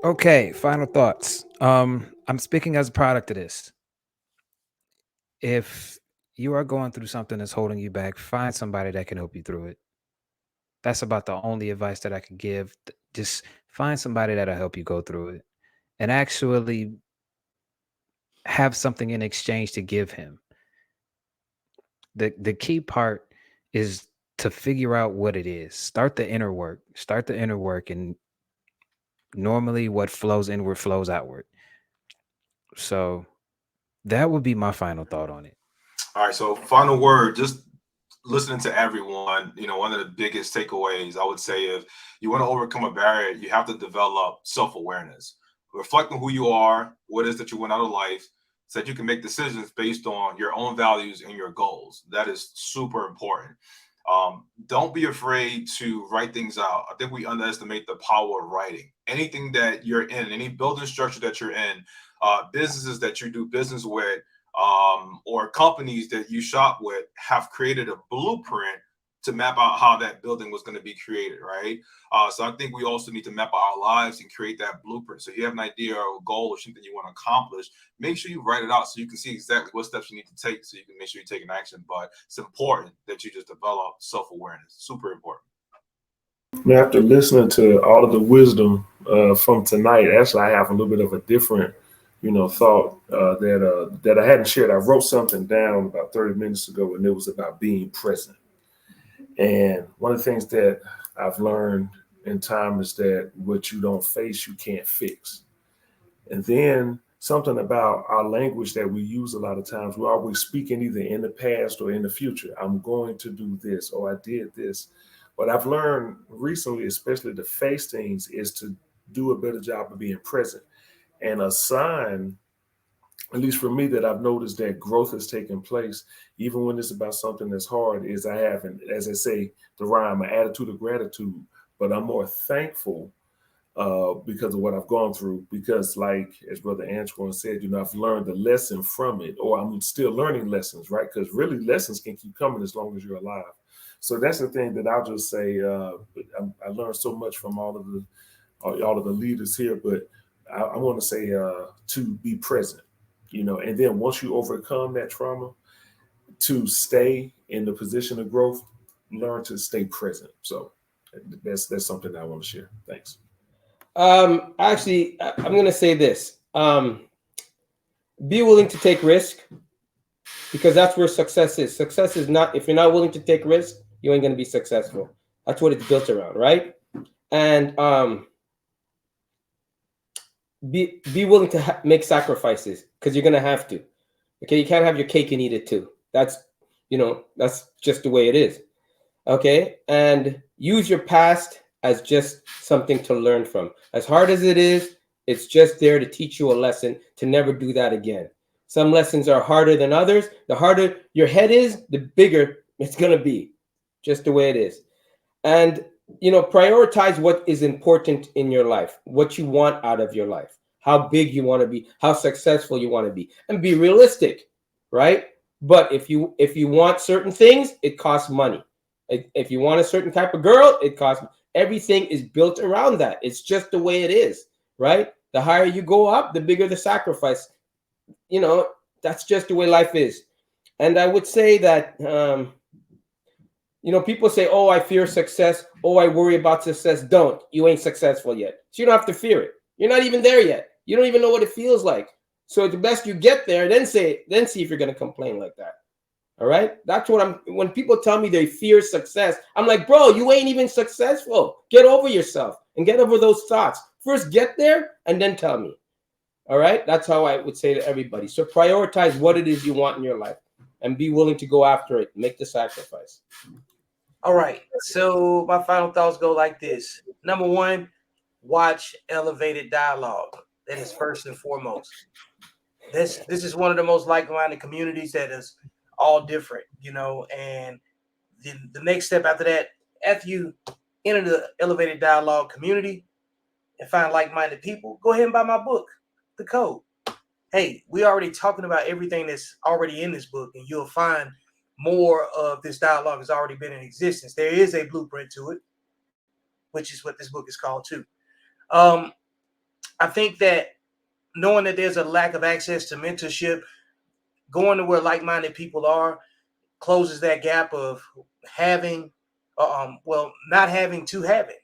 Okay, final thoughts. I'm speaking as a product of this. If you are going through something that's holding you back, find somebody that can help you through it. That's about the only advice that I could give. Just find somebody that'll help you go through it and actually have something in exchange to give him. The key part is to figure out what it is. Start the inner work. Start the inner work, and normally what flows inward flows outward. So that would be my final thought on it. All right, so final word, just listening to everyone, one of the biggest takeaways I would say, if you want to overcome a barrier, you have to develop self-awareness. Reflect on who you are, what it is that you want out of life, so that you can make decisions based on your own values and your goals. That is super important. Don't be afraid to write things out. I think we underestimate the power of writing. Anything that you're in, any building structure that you're in, businesses that you do business with, or companies that you shop with have created a blueprint to map out how that building was going to be created, right? So I think we also need to map out our lives and create that blueprint. So if you have an idea or a goal or something you want to accomplish, make sure you write it out so you can see exactly what steps you need to take so you can make sure you take an action. But it's important that you just develop self-awareness. Super important. After listening to all of the wisdom from tonight, actually, I have a little bit of a different, thought that I hadn't shared. I wrote something down about 30 minutes ago, and it was about being present. And one of the things that I've learned in time is that what you don't face, you can't fix. And then something about our language that we use a lot of times, we're always speaking either in the past or in the future. I'm going to do this, or I did this. What I've learned recently, especially to face things, is to do a better job of being present. And a sign, at least for me, that I've noticed that growth has taken place, even when it's about something that's hard, is I have, and as I say, the rhyme, an attitude of gratitude, but I'm more thankful because of what I've gone through. Because, like as Brother Antoine said, I've learned the lesson from it, or I'm still learning lessons, right? Because really, lessons can keep coming as long as you're alive. So that's the thing that I'll just say. I learned so much from all of the leaders here, but I want to say to be present, and then once you overcome that trauma, to stay in the position of growth, learn to stay present. So that's something that I want to share. Thanks. Actually, I'm gonna say this. Be willing to take risk, because that's where success is. Success is not, if you're not willing to take risk, you ain't gonna be successful. That's what it's built around, right? And be willing to make sacrifices, because you're gonna have to. Okay, you can't have your cake and eat it too. That's just the way it is. Okay, and use your past as just something to learn from. As hard as it is, it's just there to teach you a lesson to never do that again. Some lessons are harder than others. The harder your head is, the bigger it's going to be, just the way it is. And prioritize what is important in your life, what you want out of your life, how big you want to be, how successful you want to be, and be realistic, right? But if you want certain things, it costs money. If you want a certain type of girl, it costs. Everything is built around that. It's just the way it is, right? The higher you go up, the bigger the sacrifice. That's just the way life is. And I would say that people say, "Oh, I fear success. Oh, I worry about success." Don't. You ain't successful yet, so you don't have to fear it. You're not even there yet. You don't even know what it feels like. So the best you get there, then see if you're gonna complain like that. All right. That's what when people tell me they fear success, I'm like, bro, you ain't even successful. Get over yourself and get over those thoughts. First get there and then tell me. All right. That's how I would say to everybody. So prioritize what it is you want in your life and be willing to go after it. Make the sacrifice. All right. So my final thoughts go like this. Number one, watch elevated dialogue. That is first and foremost. This is one of the most like-minded communities that is all different, and the next step after that, after you enter the elevated dialogue community and find like-minded people, go ahead and buy my book, The Code. Hey, we're already talking about everything that's already in this book, and you'll find more of this dialogue has already been in existence. There is a blueprint to it, which is what this book is called too. Um, I think that knowing that there's a lack of access to mentorship, going to where like-minded people are, closes that gap of having, well, not having to have it.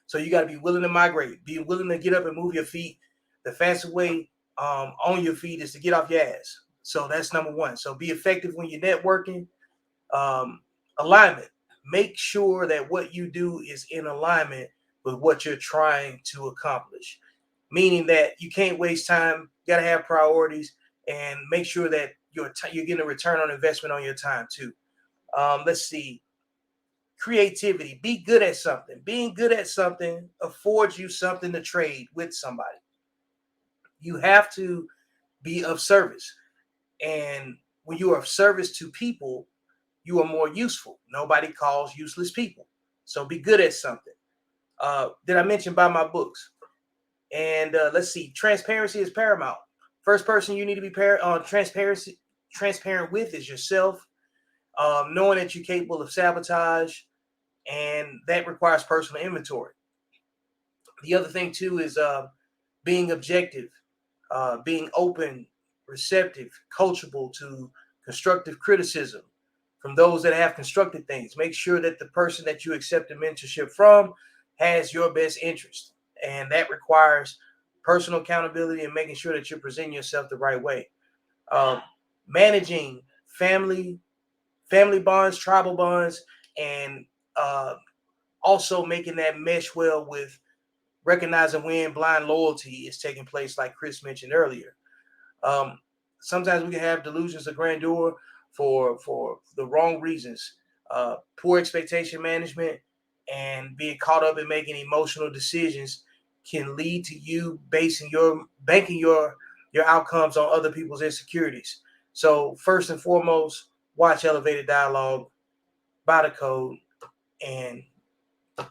So you got to be willing to migrate, be willing to get up and move your feet. The fastest way on your feet is to get off your ass. So that's number one. So be effective when you're networking. Um, Alignment. Make sure that what you do is in alignment with what you're trying to accomplish. Meaning that you can't waste time. You got to have priorities and make sure that you're getting a return on investment on your time too. Let's see. Creativity. Be good at something. Being good at something affords you something to trade with somebody. You have to be of service. And when you are of service to people, you are more useful. Nobody calls useless people. So be good at something. Did I mention buy my books? And let's see, transparency is paramount. First person you need to be transparent with is yourself. Knowing that you're capable of sabotage, and that requires personal inventory. The other thing too is being objective, being open, receptive, coachable to constructive criticism from those that have constructed things. Make sure that the person that you accept a mentorship from has your best interest. And that requires personal accountability and making sure that you're presenting yourself the right way. Managing family bonds, tribal bonds, and also making that mesh well with recognizing when blind loyalty is taking place, like Chris mentioned earlier. Um, Sometimes we can have delusions of grandeur for the wrong reasons. Poor expectation management and being caught up in making emotional decisions can lead to you banking your outcomes on other people's insecurities. So first and foremost, watch elevated dialogue, buy the code, and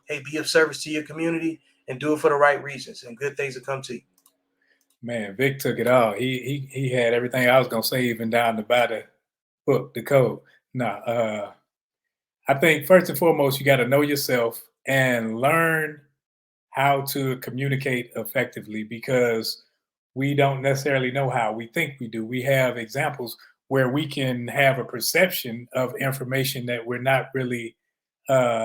hey, be of service to your community and do it for the right reasons, and good things will come to you. Man, Vic took it all. He had everything I was gonna say, even down to buy the book, the code. Nah, I think first and foremost, you got to know yourself and learn how to communicate effectively, because we don't necessarily know how. We think we do. We have examples where we can have a perception of information that we're not really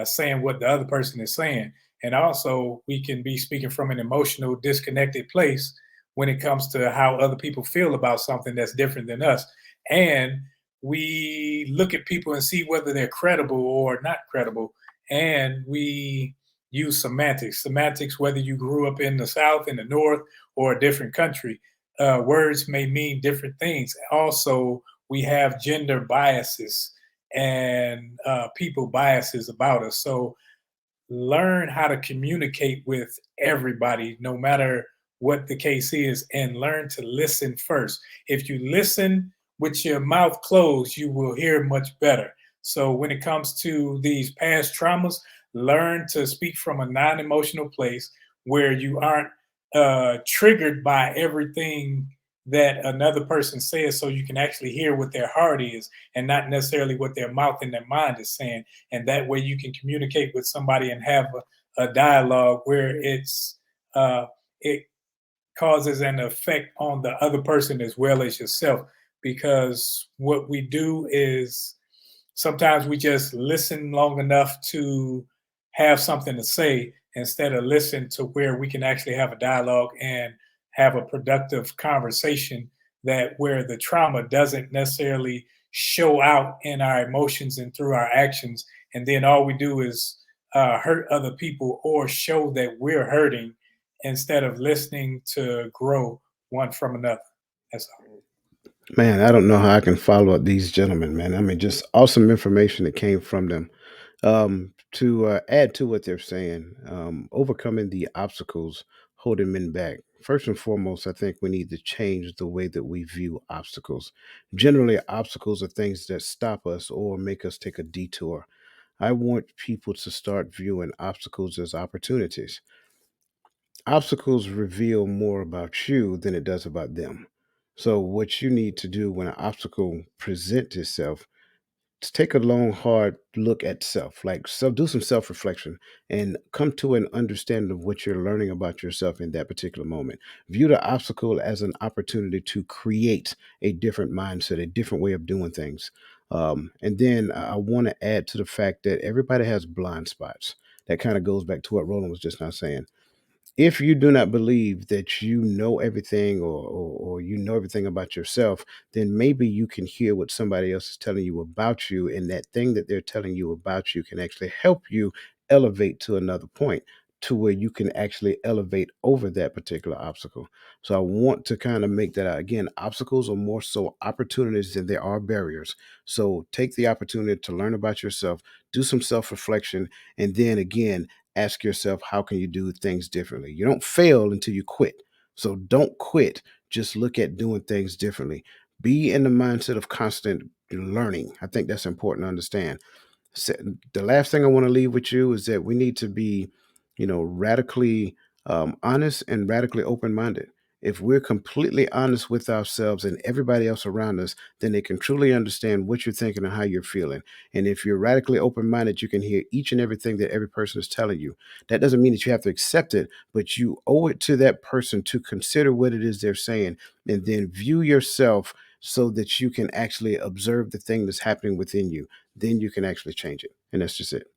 saying what the other person is saying. And also, we can be speaking from an emotional, disconnected place when it comes to how other people feel about something that's different than us. And we look at people and see whether they're credible or not credible. And we use semantics. Semantics, whether you grew up in the South, in the North, or a different country, words may mean different things. Also, we have gender biases and people biases about us. So learn how to communicate with everybody, no matter what the case is, and learn to listen first. If you listen with your mouth closed, you will hear much better. So when it comes to these past traumas, learn to speak from a non-emotional place where you aren't triggered by everything that another person says, so you can actually hear what their heart is and not necessarily what their mouth and their mind is saying. And that way you can communicate with somebody and have a dialogue where it causes an effect on the other person as well as yourself. Because what we do is sometimes we just listen long enough to have something to say instead of listen to where we can actually have a dialogue and have a productive conversation, that where the trauma doesn't necessarily show out in our emotions and through our actions. And then all we do is hurt other people or show that we're hurting instead of listening to grow one from another. That's all. Man, I don't know how I can follow up these gentlemen, man. I mean, just awesome information that came from them. To add to what they're saying, overcoming the obstacles holding men back. First and foremost, I think we need to change the way that we view obstacles. Generally, obstacles are things that stop us or make us take a detour. I want people to start viewing obstacles as opportunities. Obstacles reveal more about you than it does about them. So, what you need to do when an obstacle presents itself, take a long, hard look at self, like do some self reflection and come to an understanding of what you're learning about yourself in that particular moment. View the obstacle as an opportunity to create a different mindset, a different way of doing things. And then I want to add to the fact that everybody has blind spots. That kind of goes back to what Roland was just now saying. If you do not believe that you know everything, or you know everything about yourself, then maybe you can hear what somebody else is telling you about you, and that thing that they're telling you about you can actually help you elevate to another point, to where you can actually elevate over that particular obstacle. So I want to kind of make that out. Again, obstacles are more so opportunities than they are barriers. So take the opportunity to learn about yourself, do some self-reflection, and then again, ask yourself, how can you do things differently? You don't fail until you quit. So don't quit. Just look at doing things differently. Be in the mindset of constant learning. I think that's important to understand. The last thing I want to leave with you is that we need to be, radically honest and radically open minded. If we're completely honest with ourselves and everybody else around us, then they can truly understand what you're thinking and how you're feeling. And if you're radically open minded, you can hear each and everything that every person is telling you. That doesn't mean that you have to accept it, but you owe it to that person to consider what it is they're saying, and then view yourself so that you can actually observe the thing that's happening within you. Then you can actually change it. And that's just it.